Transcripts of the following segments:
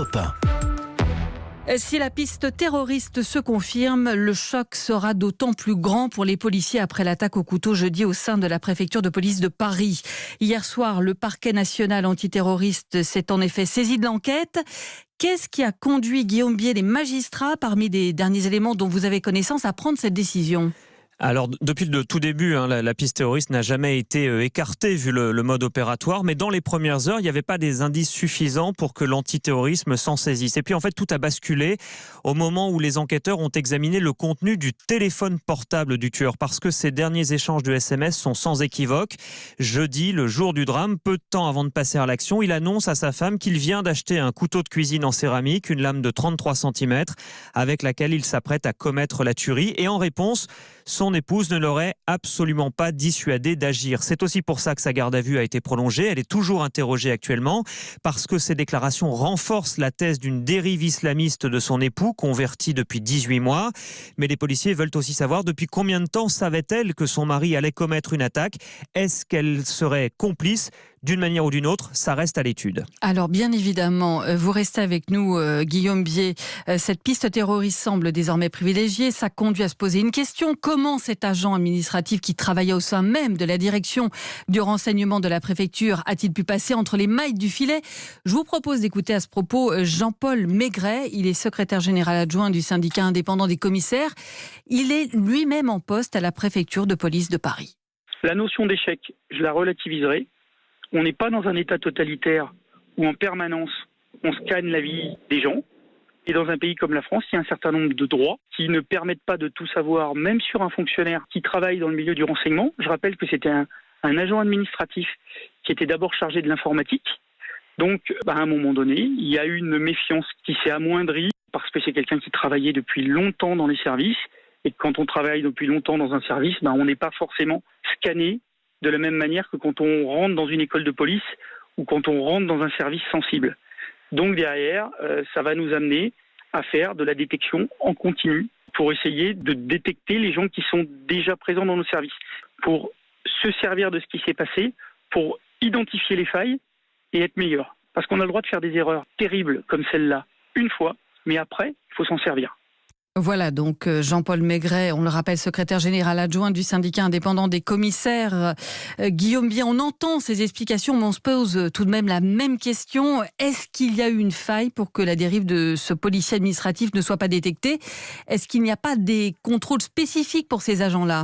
Europe 1. Si la piste terroriste se confirme, le choc sera d'autant plus grand pour les policiers après l'attaque au couteau jeudi au sein de la préfecture de police de Paris. Hier soir, le parquet national antiterroriste s'est en effet saisi de l'enquête. Qu'est-ce qui a conduit Guillaume Bié, les magistrats, parmi les derniers éléments dont vous avez connaissance, à prendre cette décision ? Alors, depuis le tout début, la piste terroriste n'a jamais été écartée vu le mode opératoire, mais dans les premières heures, il n'y avait pas des indices suffisants pour que l'antiterrorisme s'en saisisse. Et puis en fait, tout a basculé au moment où les enquêteurs ont examiné le contenu du téléphone portable du tueur, parce que ces derniers échanges de SMS sont sans équivoque. Jeudi, le jour du drame, peu de temps avant de passer à l'action, il annonce à sa femme qu'il vient d'acheter un couteau de cuisine en céramique, une lame de 33 cm, avec laquelle il s'apprête à commettre la tuerie. Et en réponse, son épouse ne l'aurait absolument pas dissuadé d'agir. C'est aussi pour ça que sa garde à vue a été prolongée. Elle est toujours interrogée actuellement parce que ces déclarations renforcent la thèse d'une dérive islamiste de son époux, converti depuis 18 mois. Mais les policiers veulent aussi savoir depuis combien de temps savait-elle que son mari allait commettre une attaque. Est-ce qu'elle serait complice ? D'une manière ou d'une autre, ça reste à l'étude. Alors bien évidemment, vous restez avec nous, Guillaume Bié. Cette piste terroriste semble désormais privilégiée. Ça conduit à se poser une question. Comment cet agent administratif qui travaillait au sein même de la direction du renseignement de la préfecture a-t-il pu passer entre les mailles du filet ? Je vous propose d'écouter à ce propos Jean-Paul Maigret. Il est secrétaire général adjoint du syndicat indépendant des commissaires. Il est lui-même en poste à la préfecture de police de Paris. La notion d'échec, je la relativiserai. On n'est pas dans un état totalitaire où en permanence on scanne la vie des gens. Et dans un pays comme la France, il y a un certain nombre de droits qui ne permettent pas de tout savoir, même sur un fonctionnaire qui travaille dans le milieu du renseignement. Je rappelle que c'était un agent administratif qui était d'abord chargé de l'informatique. Donc, à un moment donné, il y a eu une méfiance qui s'est amoindrie parce que c'est quelqu'un qui travaillait depuis longtemps dans les services. Et quand on travaille depuis longtemps dans un service, on n'est pas forcément scanné de la même manière que quand on rentre dans une école de police ou quand on rentre dans un service sensible. Donc derrière, ça va nous amener à faire de la détection en continu pour essayer de détecter les gens qui sont déjà présents dans nos services, pour se servir de ce qui s'est passé, pour identifier les failles et être meilleur. Parce qu'on a le droit de faire des erreurs terribles comme celle-là une fois, mais après, il faut s'en servir. Voilà donc Jean-Paul Maigret, on le rappelle, secrétaire général adjoint du syndicat indépendant des commissaires. Guillaume Bié, on entend ces explications, mais on se pose tout de même la même question. Est-ce qu'il y a eu une faille pour que la dérive de ce policier administratif ne soit pas détectée ? Est-ce qu'il n'y a pas des contrôles spécifiques pour ces agents-là ?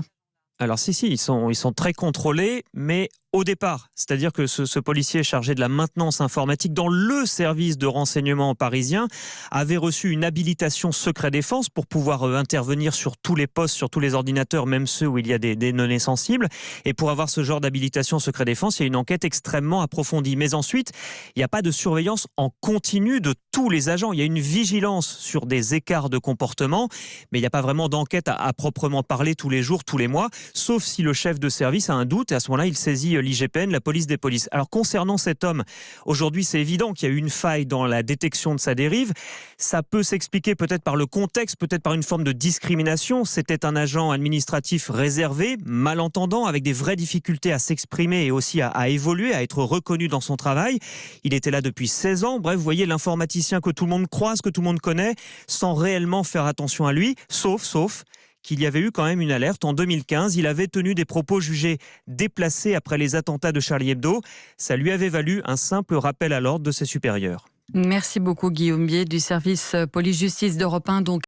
Alors si, ils sont très contrôlés, mais au départ. C'est-à-dire que ce policier chargé de la maintenance informatique dans le service de renseignement parisien avait reçu une habilitation secret défense pour pouvoir intervenir sur tous les postes, sur tous les ordinateurs, même ceux où il y a des données sensibles. Et pour avoir ce genre d'habilitation secret défense, il y a une enquête extrêmement approfondie. Mais ensuite, il n'y a pas de surveillance en continu de tous les agents. Il y a une vigilance sur des écarts de comportement, mais il n'y a pas vraiment d'enquête à proprement parler tous les jours, tous les mois, sauf si le chef de service a un doute et à ce moment-là, il saisit l'IGPN, la police des polices. Alors concernant cet homme, aujourd'hui c'est évident qu'il y a eu une faille dans la détection de sa dérive. Ça peut s'expliquer peut-être par le contexte, peut-être par une forme de discrimination. C'était un agent administratif réservé, malentendant, avec des vraies difficultés à s'exprimer et aussi à évoluer, à être reconnu dans son travail. Il était là depuis 16 ans. Bref, vous voyez l'informaticien que tout le monde croise, que tout le monde connaît, sans réellement faire attention à lui, sauf qu'il y avait eu quand même une alerte. En 2015, il avait tenu des propos jugés déplacés après les attentats de Charlie Hebdo. Ça lui avait valu un simple rappel à l'ordre de ses supérieurs. Merci beaucoup Guillaume Bié du service police-justice d'Europe 1. Donc